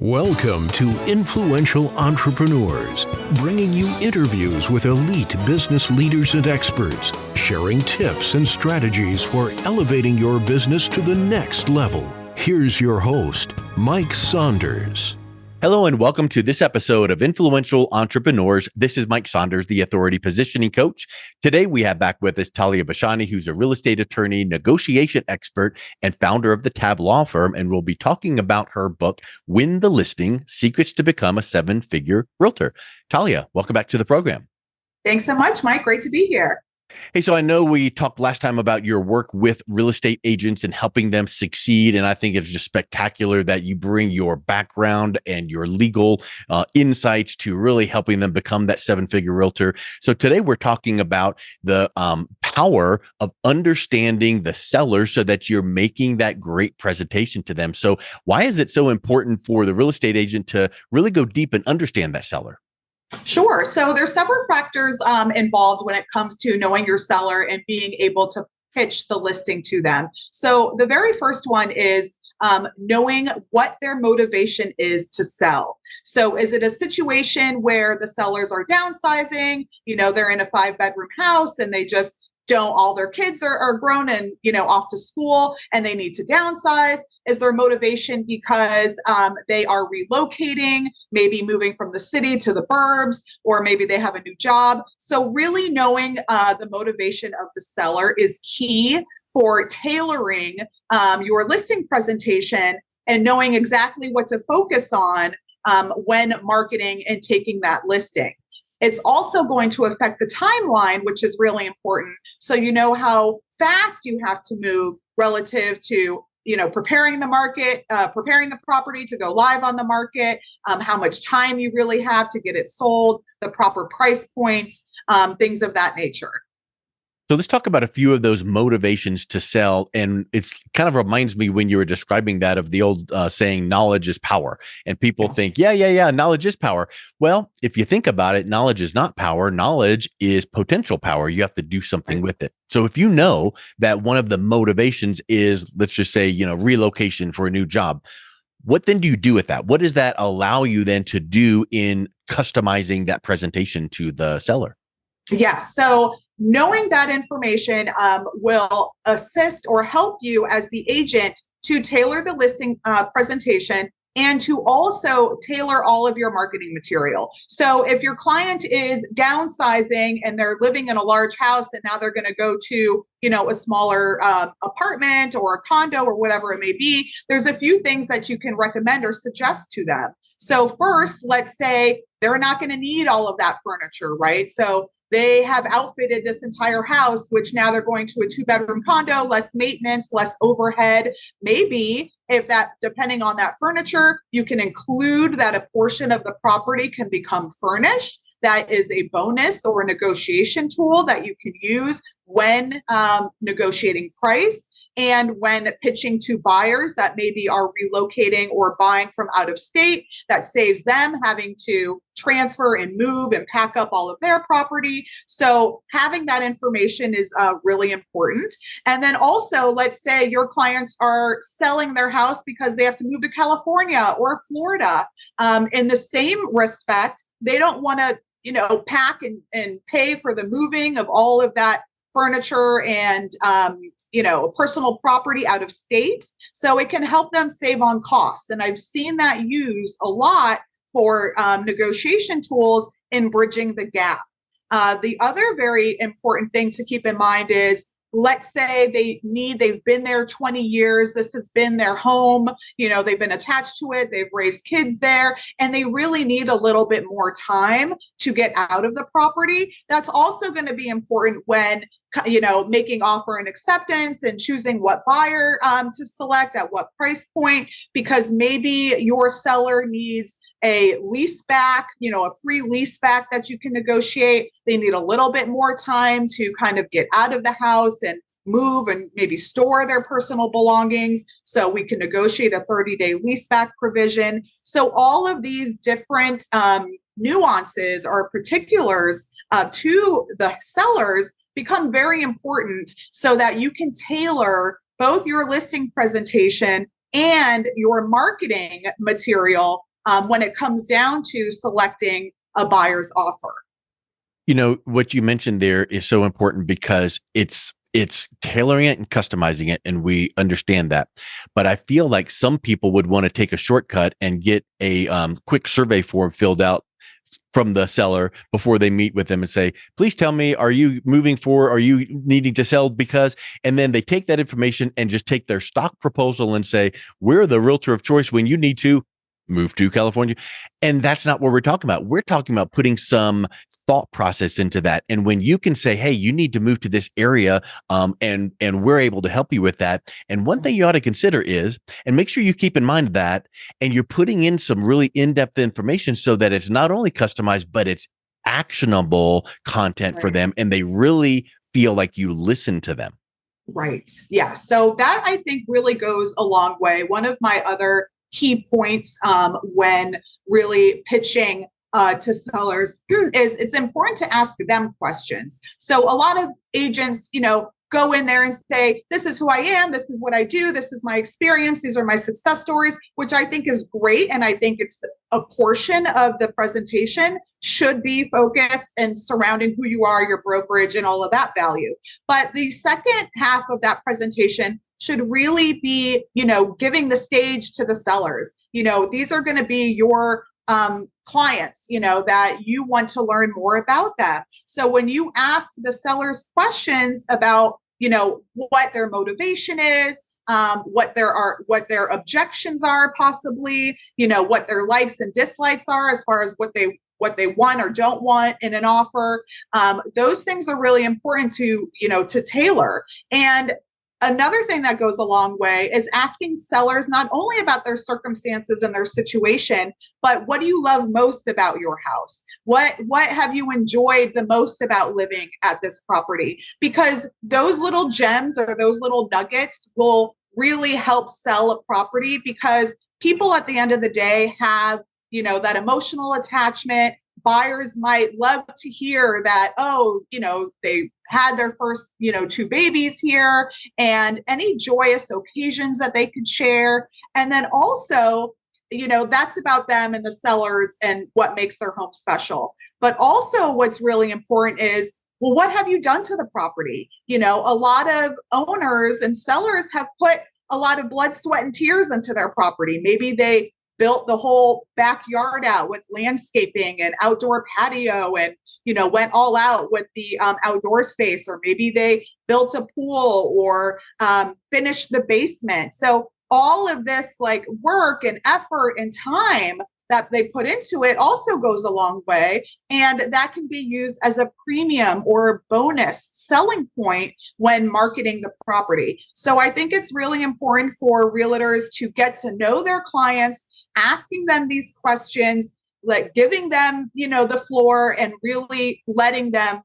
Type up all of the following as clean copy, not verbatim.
Welcome to Influential Entrepreneurs, bringing you interviews with elite business leaders and experts, sharing tips and strategies for elevating your business to the next level. Here's your host, Mike Saunders. Hello and welcome to this episode of Influential Entrepreneurs. This is Mike Saunders, the Authority Positioning Coach. Today we have back with us Taliya Bashani, who's a real estate attorney, negotiation expert, and founder of the Tab Law Firm. And we'll be talking about her book, Win the Listing: Secrets to Become a Seven-Figure Realtor. Taliya, welcome back to the program. Thanks so much, Mike. Great to be here. Hey, so I know we talked last time about your work with real estate agents and helping them succeed. And I think it's just spectacular that you bring your background and your legal insights to really helping them become that seven-figure realtor. So today we're talking about the power of understanding the seller so that you're making that great presentation to them. So why is it so important for the real estate agent to really go deep and understand that seller? Sure. So there's several factors involved when it comes to knowing your seller and being able to pitch the listing to them. So the very first one is knowing what their motivation is to sell. So is it a situation where the sellers are downsizing? You know, they're in a 5-bedroom house and they just all their kids are grown and, off to school and they need to downsize? Is their motivation because they are relocating, maybe moving from the city to the burbs, or maybe they have a new job? So really knowing the motivation of the seller is key for tailoring your listing presentation and knowing exactly what to focus on when marketing and taking that listing. It's also going to affect the timeline, which is really important. So you know how fast you have to move relative to, preparing the market, preparing the property to go live on the market, how much time you really have to get it sold, the proper price points, things of that nature. So let's talk about a few of those motivations to sell. And it's kind of reminds me when you were describing that of the old saying, knowledge is power. And people think, yeah, knowledge is power. Well, if you think about it, knowledge is not power. Knowledge is potential power. You have to do something with it. So if you know that one of the motivations is, let's just say, relocation for a new job, what then do you do with that? What does that allow you then to do in customizing that presentation to the seller? Yeah. So knowing that information will assist or help you as the agent to tailor the listing presentation and to also tailor all of your marketing material. So if your client is downsizing and they're living in a large house and now they're going to go to, a smaller apartment or a condo or whatever it may be, there's a few things that you can recommend or suggest to them. So first, let's say they're not going to need all of that furniture, right? So they have outfitted this entire house, which now they're going to a 2-bedroom condo, less maintenance, less overhead. Maybe if that, depending on that furniture, you can include that a portion of the property can become furnished. That is a bonus or a negotiation tool that you can use when negotiating price and when pitching to buyers that maybe are relocating or buying from out of state. That saves them having to transfer and move and pack up all of their property. So having that information is really important. And then also, let's say your clients are selling their house because they have to move to California or Florida. In the same respect, they don't want to, pack and pay for the moving of all of that furniture and personal property out of state. So it can help them save on costs. And I've seen that used a lot for negotiation tools in bridging the gap. The other very important thing to keep in mind is, let's say they've been there 20 years. This has been their home. They've been attached to it. They've raised kids there, and they really need a little bit more time to get out of the property. That's also going to be important when, making offer and acceptance and choosing what buyer to select at what price point, because maybe your seller needs a lease back, a free lease back that you can negotiate. They need a little bit more time to kind of get out of the house and move and maybe store their personal belongings. So we can negotiate a 30-day lease back provision. So all of these different nuances or particulars to the sellers become very important so that you can tailor both your listing presentation and your marketing material when it comes down to selecting a buyer's offer. What you mentioned there is so important because it's tailoring it and customizing it, and we understand that. But I feel like some people would want to take a shortcut and get a quick survey form filled out from the seller before they meet with them and say, please tell me, are you moving for, are you needing to sell because, and then they take that information and just take their stock proposal and say, we're the realtor of choice when you need to move to California. And that's not what we're talking about. We're talking about putting some thought process into that. And when you can say, hey, you need to move to this area, and we're able to help you with that. And one thing you ought to consider is, and make sure you keep in mind that, and you're putting in some really in-depth information so that it's not only customized, but it's actionable content for them. And they really feel like you listen to them. Right. Yeah. So that I think really goes a long way. One of my other key points when really pitching to sellers is it's important to ask them questions. So a lot of agents, go in there and say, this is who I am, this is what I do, this is my experience, these are my success stories, which I think is great. And I think it's a portion of the presentation should be focused and surrounding who you are, your brokerage, and all of that value. But the second half of that presentation should really be, giving the stage to the sellers. These are going to be your clients, that you want to learn more about them. So when you ask the sellers questions about, what their motivation is, what their objections are possibly, what their likes and dislikes are as far as what they want or don't want in an offer, those things are really important to tailor. And another thing that goes a long way is asking sellers not only about their circumstances and their situation, but what do you love most about your house? What have you enjoyed the most about living at this property? Because those little gems or those little nuggets will really help sell a property, because people at the end of the day have, that emotional attachment. Buyers might love to hear that, they had their first, 2 babies here, and any joyous occasions that they could share. And then also, that's about them and the sellers and what makes their home special. But also what's really important is, well, what have you done to the property? A lot of owners and sellers have put a lot of blood, sweat, and tears into their property. Maybe they built the whole backyard out with landscaping and outdoor patio and, went all out with the outdoor space, or maybe they built a pool or finished the basement. So all of this like work and effort and time that they put into it also goes a long way. And that can be used as a premium or a bonus selling point when marketing the property. So I think it's really important for realtors to get to know their clients, asking them these questions, like giving them, the floor, and really letting them,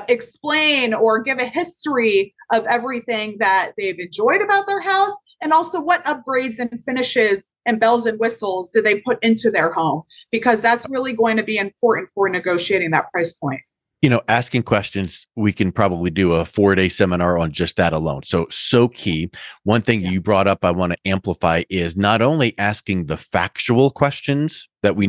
explain or give a history of everything that they've enjoyed about their house, and also what upgrades and finishes and bells and whistles do they put into their home, because that's really going to be important for negotiating that price point. Asking questions, we can probably do a 4-day seminar on just that alone. So key. One thing you brought up I want to amplify is not only asking the factual questions that you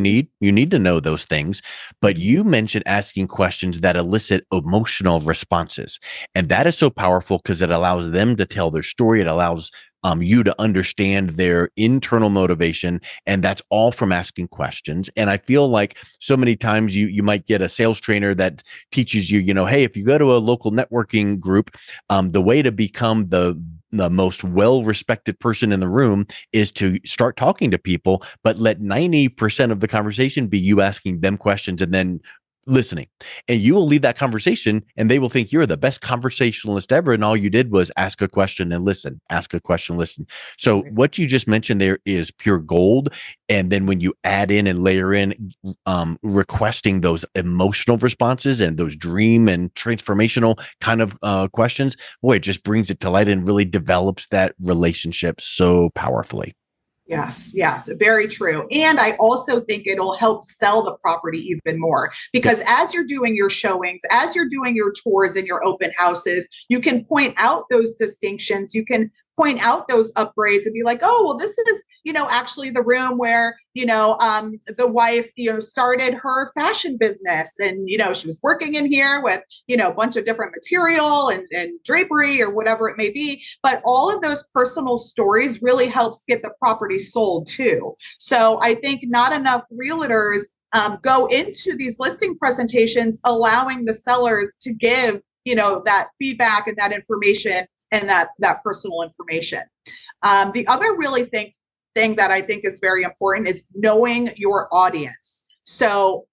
need to know those things, but you mentioned asking questions that elicit emotional responses. And that is so powerful because it allows them to tell their story. It allows you to understand their internal motivation, and that's all from asking questions. And I feel like so many times you might get a sales trainer that teaches you, hey, if you go to a local networking group, the way to become the most well-respected person in the room is to start talking to people, but let 90% of the conversation be you asking them questions and then listening. And you will leave that conversation and they will think you're the best conversationalist ever. And all you did was ask a question and listen, ask a question, listen. So what you just mentioned there is pure gold. And then when you add in and layer in requesting those emotional responses and those dream and transformational kind of questions, boy, it just brings it to light and really develops that relationship so powerfully. Yes, very true. And I also think it'll help sell the property even more, because as you're doing your showings, as you're doing your tours and your open houses, you can point out those distinctions. You can point out those upgrades and be like, oh, well, this is, actually the room where, the wife, started her fashion business. And, she was working in here with, a bunch of different material and drapery or whatever it may be. But all of those personal stories really helps get the property sold too. So I think not enough realtors go into these listing presentations, allowing the sellers to give, that feedback and that information and that personal information. The other really thing that I think is very important is knowing your audience. So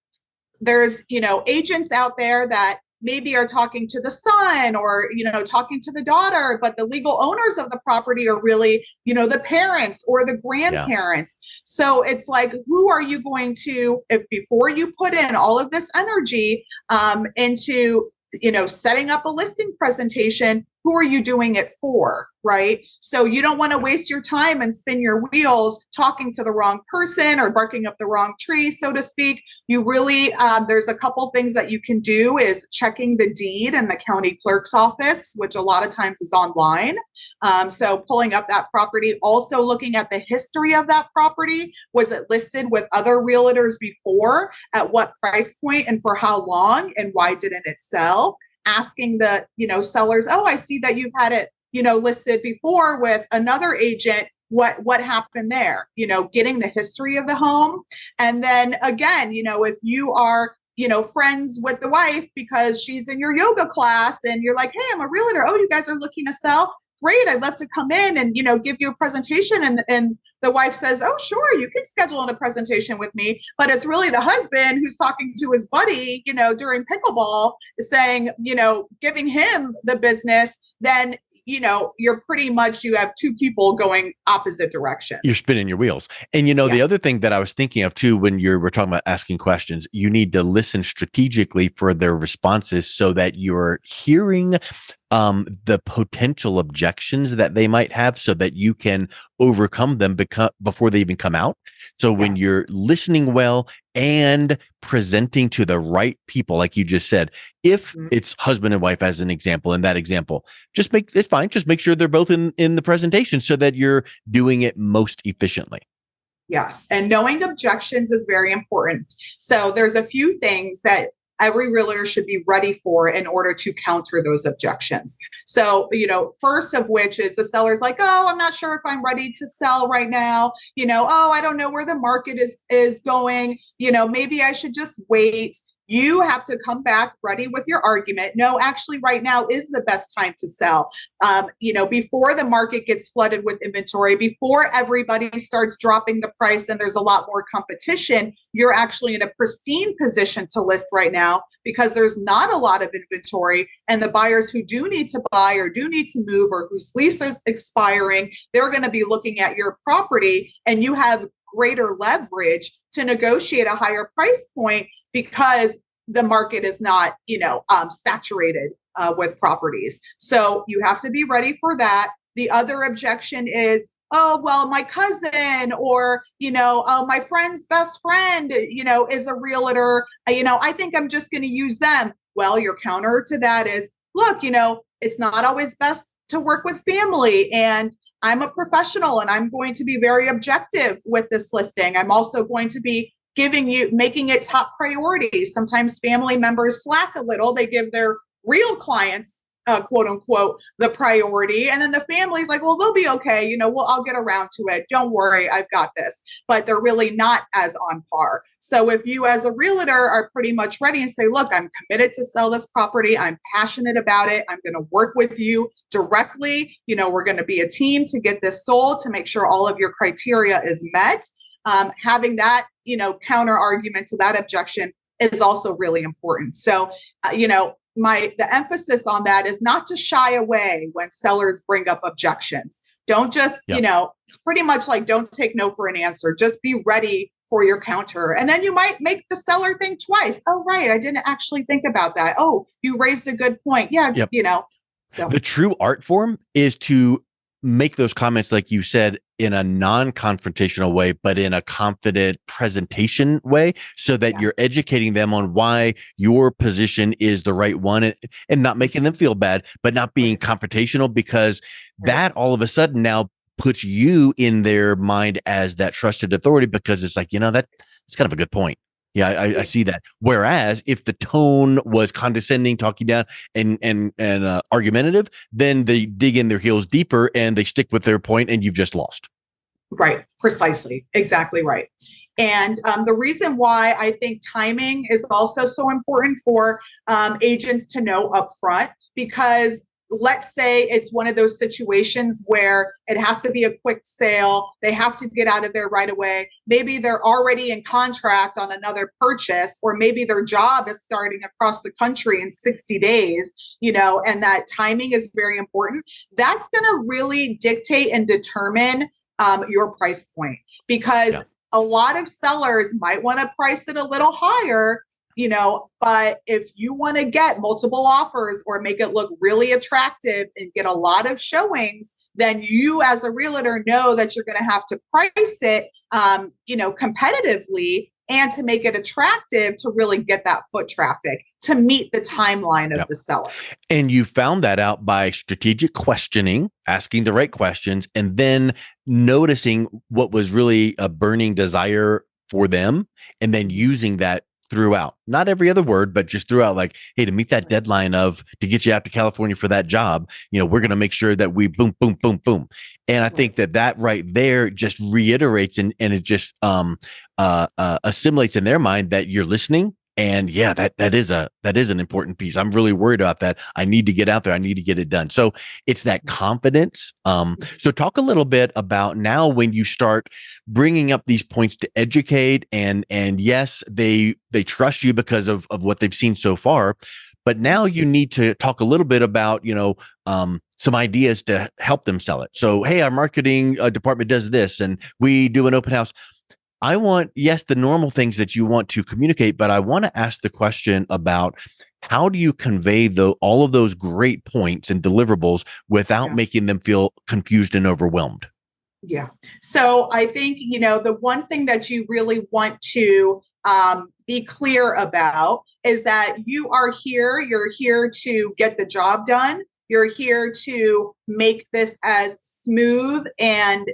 there's, agents out there that maybe are talking to the son or, talking to the daughter, but the legal owners of the property are really, the parents or the grandparents. Yeah. So it's like, who are you going to, if before you put in all of this energy into, setting up a listing presentation, who are you doing it for, right? So you don't want to waste your time and spin your wheels talking to the wrong person or barking up the wrong tree, so to speak. You really, there's a couple things that you can do is checking the deed in the county clerk's office, which a lot of times is online. So pulling up that property, also looking at the history of that property. Was it listed with other realtors before? At what price point and for how long? And why didn't it sell? Asking the, sellers, oh, I see that you've had it, listed before with another agent. What happened there? Getting the history of the home. And then again, if you are, friends with the wife because she's in your yoga class and you're like, hey, I'm a realtor. Oh, you guys are looking to sell? Great, I'd love to come in and, give you a presentation. And the wife says, oh, sure, you can schedule in a presentation with me. But it's really the husband who's talking to his buddy, during pickleball, saying, giving him the business. Then, you're pretty much, you have two people going opposite directions. You're spinning your wheels. And, the other thing that I was thinking of too, when we're talking about asking questions, you need to listen strategically for their responses so that you're hearing the potential objections that they might have so that you can overcome them before they even come out. So when you're listening well and presenting to the right people, like you just said, if it's husband and wife, as an example, in that example, it's fine. Just make sure they're both in the presentation so that you're doing it most efficiently. Yes. And knowing objections is very important. So there's a few things that every realtor should be ready for in order to counter those objections. So, first of which is the seller's like, oh, I'm not sure if I'm ready to sell right now. Oh, I don't know where the market is going. Maybe I should just wait. You have to come back ready with your argument. No, actually, right now is the best time to sell. Before the market gets flooded with inventory, before everybody starts dropping the price and there's a lot more competition, you're actually in a pristine position to list right now because there's not a lot of inventory. And the buyers who do need to buy or do need to move or whose lease is expiring, they're going to be looking at your property and you have greater leverage to negotiate a higher price point because the market is not, saturated with properties. So you have to be ready for that. The other objection is, oh, well, my cousin or, my friend's best friend, is a realtor. I think I'm just going to use them. Well, your counter to that is, look, it's not always best to work with family. And I'm a professional and I'm going to be very objective with this listing. I'm also going to be making it top priority. Sometimes family members slack a little. They give their real clients, quote unquote, the priority. And then the family's like, well, they'll be okay. I'll get around to it. Don't worry, I've got this. But they're really not as on par. So if you as a realtor are pretty much ready and say, look, I'm committed to sell this property. I'm passionate about it. I'm going to work with you directly. We're going to be a team to get this sold to make sure all of your criteria is met. Having that, counter argument to that objection is also really important. So, the emphasis on that is not to shy away when sellers bring up objections. Don't just, it's pretty much like don't take no for an answer. Just be ready for your counter. And then you might make the seller think twice. Oh, right. I didn't actually think about that. Oh, you raised a good point. Yeah. Yep. So the true art form is to make those comments, like you said, in a non-confrontational way, but in a confident presentation way, so that you're educating them on why your position is the right one, and not making them feel bad, but not being confrontational, because that all of a sudden now puts you in their mind as that trusted authority, because it's like, that's kind of a good point. Yeah, I see that. Whereas if the tone was condescending, talking down, and argumentative, then they dig in their heels deeper and they stick with their point, and you've just lost. Right. Precisely. Exactly right. And the reason why I think timing is also so important for agents to know upfront, because let's say it's one of those situations where it has to be a quick sale. They have to get out of there right away. Maybe they're already in contract on another purchase, or maybe their job is starting across the country in 60 days, and that timing is very important. That's going to really dictate and determine your price point, because a lot of sellers might want to price it a little higher, but if you want to get multiple offers or make it look really attractive and get a lot of showings, then you as a realtor know that you're going to have to price it, competitively, and to make it attractive to really get that foot traffic to meet the timeline of the seller. And you found that out by strategic questioning, asking the right questions, and then noticing what was really a burning desire for them, and then using that throughout. Not every other word, but just throughout, like, hey, to meet that deadline to get you out to California for that job, we're going to make sure that we boom, boom, boom, boom. And I think that right there just reiterates and it just assimilates in their mind that you're listening. And that is an important piece. I'm really worried about that. I need to get out there. I need to get it done. So it's that confidence. So talk a little bit about now when you start bringing up these points to educate, and yes, they trust you because of what they've seen so far. But now you need to talk a little bit about, some ideas to help them sell it. So, hey, our marketing department does this, and we do an open house. I want, yes, the normal things that you want to communicate, but I want to ask the question about how do you convey all of those great points and deliverables without making them feel confused and overwhelmed? Yeah. So I think, the one thing that you really want to be clear about is that you're here to get the job done. You're here to make this as smooth and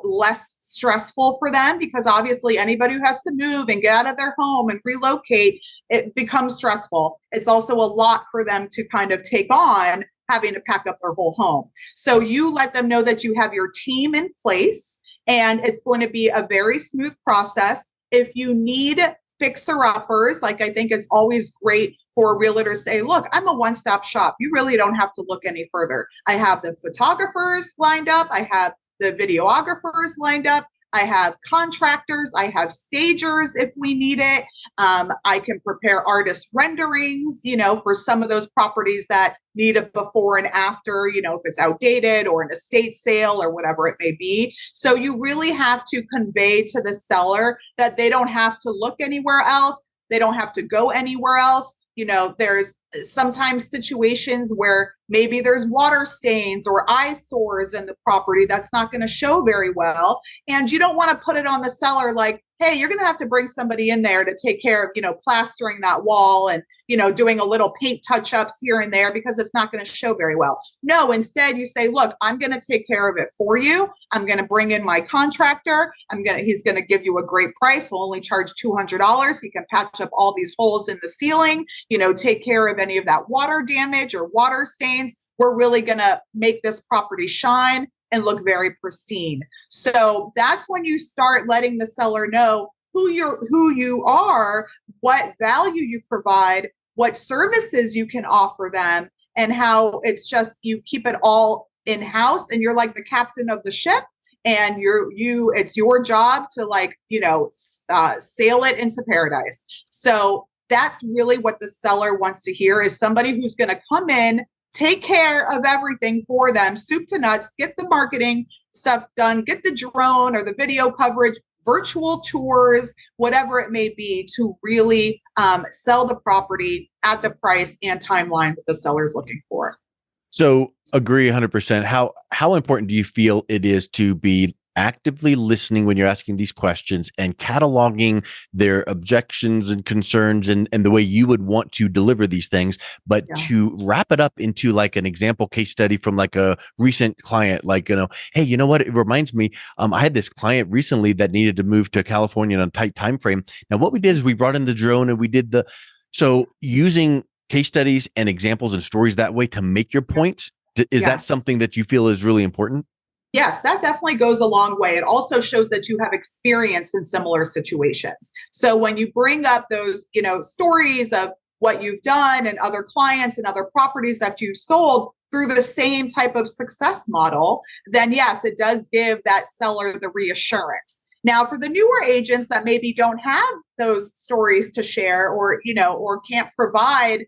less stressful for them, because obviously anybody who has to move and get out of their home and relocate, it becomes stressful. It's also a lot for them to kind of take on, having to pack up their whole home. So you let them know that you have your team in place, and it's going to be a very smooth process. If you need fixer-uppers, like, I think it's always great for a realtor to say, look, I'm a one-stop shop. You really don't have to look any further. I have the photographers lined up. I have the videographers lined up. I have contractors. I have stagers if we need it. I can prepare artist renderings, for some of those properties that need a before and after, if it's outdated or an estate sale or whatever it may be. So you really have to convey to the seller that they don't have to look anywhere else. They don't have to go anywhere else. There's sometimes situations where maybe there's water stains or eyesores in the property that's not going to show very well. And you don't want to put it on the seller like, hey, you're going to have to bring somebody in there to take care of, plastering that wall and, doing a little paint touch-ups here and there, because it's not going to show very well. No, instead you say, look, I'm going to take care of it for you. I'm going to bring in my contractor. He's going to give you a great price. We'll only charge $200. He can patch up all these holes in the ceiling, take care of any of that water damage or water stains. We're really going to make this property shine and look very pristine. So that's when you start letting the seller know who you are, what value you provide, what services you can offer them, and how it's just, you keep it all in-house and you're like the captain of the ship, and it's your job to sail it into paradise. So that's really what the seller wants to hear, is somebody who's going to come in, take care of everything for them, soup to nuts, get the marketing stuff done, get the drone or the video coverage, virtual tours, whatever it may be, to really sell the property at the price and timeline that the seller's looking for. So Agree 100%. How important do you feel it is to be actively listening when you're asking these questions and cataloging their objections and concerns and the way you would want to deliver these things, but Yeah. to wrap it up into like an example case study from like a recent client, like, hey, you know what? It reminds me, I had this client recently that needed to move to California in a tight time frame. Now, what we did is we brought in the drone and we did so using case studies and examples and stories that way to make your points. Is that Yes. something that you feel is really important? Yes, that definitely goes a long way. It also shows that you have experience in similar situations. So when you bring up those, stories of what you've done and other clients and other properties that you've sold through the same type of success model, then yes, it does give that seller the reassurance. Now, for the newer agents that maybe don't have those stories to share or can't provide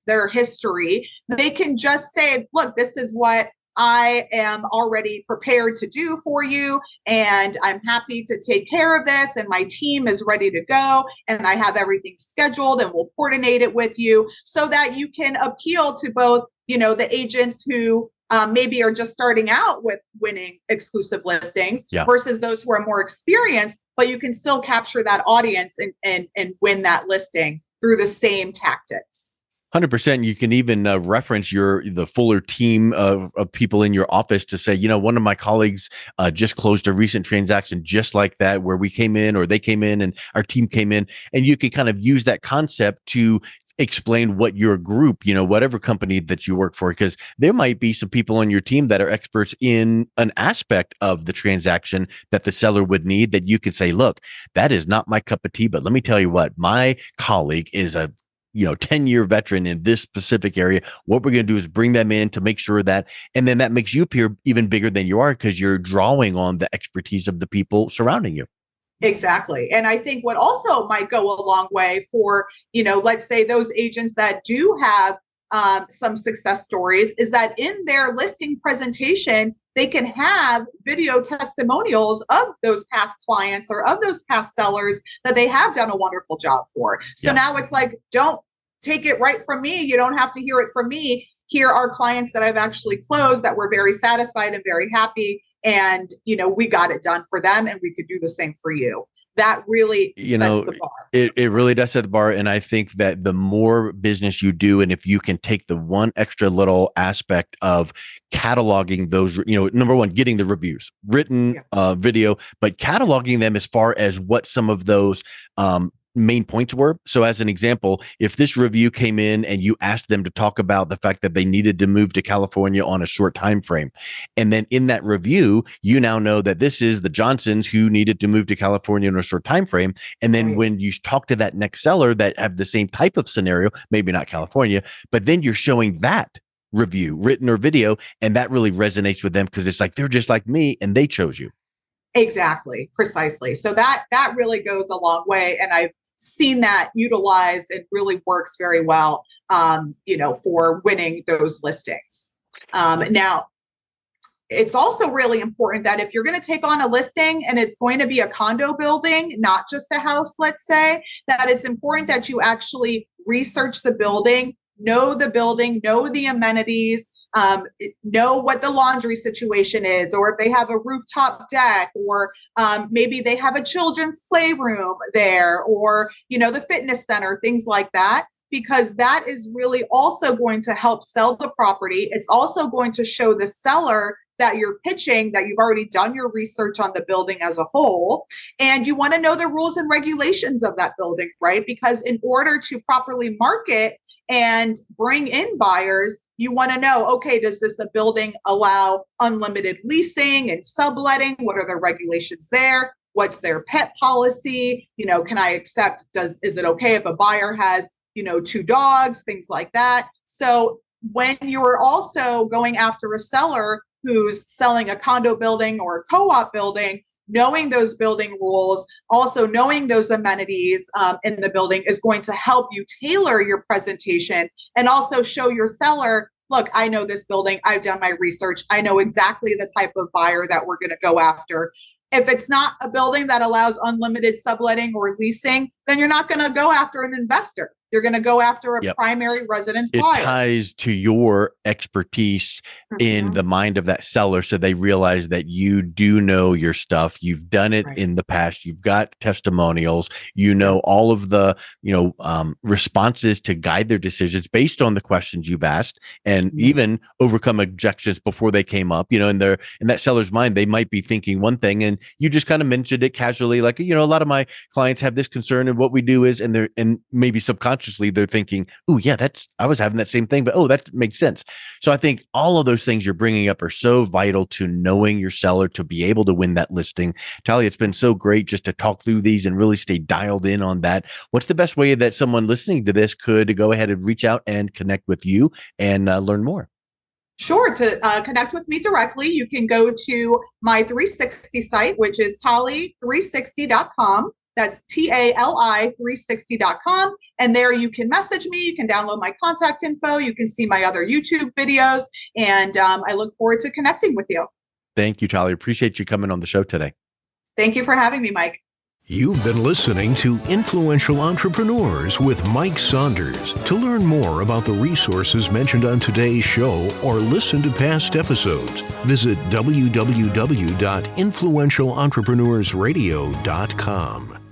their history, they can just say, look, this is what I am already prepared to do for you, and I'm happy to take care of this, and my team is ready to go, and I have everything scheduled, and we'll coordinate it with you so that you can appeal to both, the agents who maybe are just starting out with winning exclusive listings versus those who are more experienced, but you can still capture that audience and win that listing through the same tactics. 100%. You can even reference the fuller team of people in your office to say, one of my colleagues just closed a recent transaction just like that, where we came in or they came in and our team came in, and you can kind of use that concept to explain what your group, whatever company that you work for, because there might be some people on your team that are experts in an aspect of the transaction that the seller would need, that you could say, look, that is not my cup of tea, but let me tell you what, my colleague is a 10-year veteran in this specific area. What we're going to do is bring them in to make sure that, and then that makes you appear even bigger than you are because you're drawing on the expertise of the people surrounding you. Exactly. And I think what also might go a long way for, let's say those agents that do have some success stories is that in their listing presentation, they can have video testimonials of those past clients or of those past sellers that they have done a wonderful job for. So now it's like, don't take it right from me. You don't have to hear it from me. Here are clients that I've actually closed that were very satisfied and very happy. And, we got it done for them, and we could do the same for you. That really sets the bar. It really does set the bar. And I think that the more business you do, and if you can take the one extra little aspect of cataloging those, number one, getting the reviews, written, video, but cataloging them as far as what some of those main points were. So as an example, if this review came in and you asked them to talk about the fact that they needed to move to California on a short time frame, and then in that review, you now know that this is the Johnsons who needed to move to California in a short time frame. And then when you talk to that next seller that have the same type of scenario, maybe not California, but then you're showing that review, written or video, and that really resonates with them because it's like, they're just like me and they chose you. Exactly, precisely. So that really goes a long way, and I've seen that utilized. It really works very well, for winning those listings. Now, it's also really important that if you're going to take on a listing and it's going to be a condo building, not just a house, let's say, that it's important that you actually research the building, know the amenities, know what the laundry situation is, or if they have a rooftop deck, or maybe they have a children's playroom there, or, the fitness center, things like that, because that is really also going to help sell the property. It's also going to show the seller that you're pitching, that you've already done your research on the building as a whole, and you want to know the rules and regulations of that building, right? Because in order to properly market and bring in buyers, you want to know, okay, does this a building allow unlimited leasing and subletting? What are the regulations there? What's their pet policy? Can I accept, is it okay if a buyer has, 2 dogs, things like that? So when you're also going after a seller who's selling a condo building or a co-op building, knowing those building rules, also knowing those amenities in the building is going to help you tailor your presentation and also show your seller, look, I know this building, I've done my research, I know exactly the type of buyer that we're going to go after. If it's not a building that allows unlimited subletting or leasing, then you're not going to go after an investor. You're going to go after a Yep. primary residence It buyer. ties to your expertise in the mind of that seller, so they realize that you do know your stuff. You've done it Right. in the past. You've got testimonials. You know all of the responses to guide their decisions based on the questions you've asked, and even overcome objections before they came up. In that seller's mind, they might be thinking one thing, and you just kind of mentioned it casually, like, a lot of my clients have this concern, and what we do is, and maybe subconsciously they're thinking, oh yeah, I was having that same thing, but that makes sense. So I think all of those things you're bringing up are so vital to knowing your seller to be able to win that listing. Taliya, it's been so great just to talk through these and really stay dialed in on that. What's the best way that someone listening to this could go ahead and reach out and connect with you and learn more? Sure. To connect with me directly, you can go to my 360 site, which is tali360.com. That's TALI360.com. And there you can message me. You can download my contact info. You can see my other YouTube videos. And I look forward to connecting with you. Thank you, Taliya. Appreciate you coming on the show today. Thank you for having me, Mike. You've been listening to Influential Entrepreneurs with Mike Saunders. To learn more about the resources mentioned on today's show or listen to past episodes, visit www.influentialentrepreneursradio.com.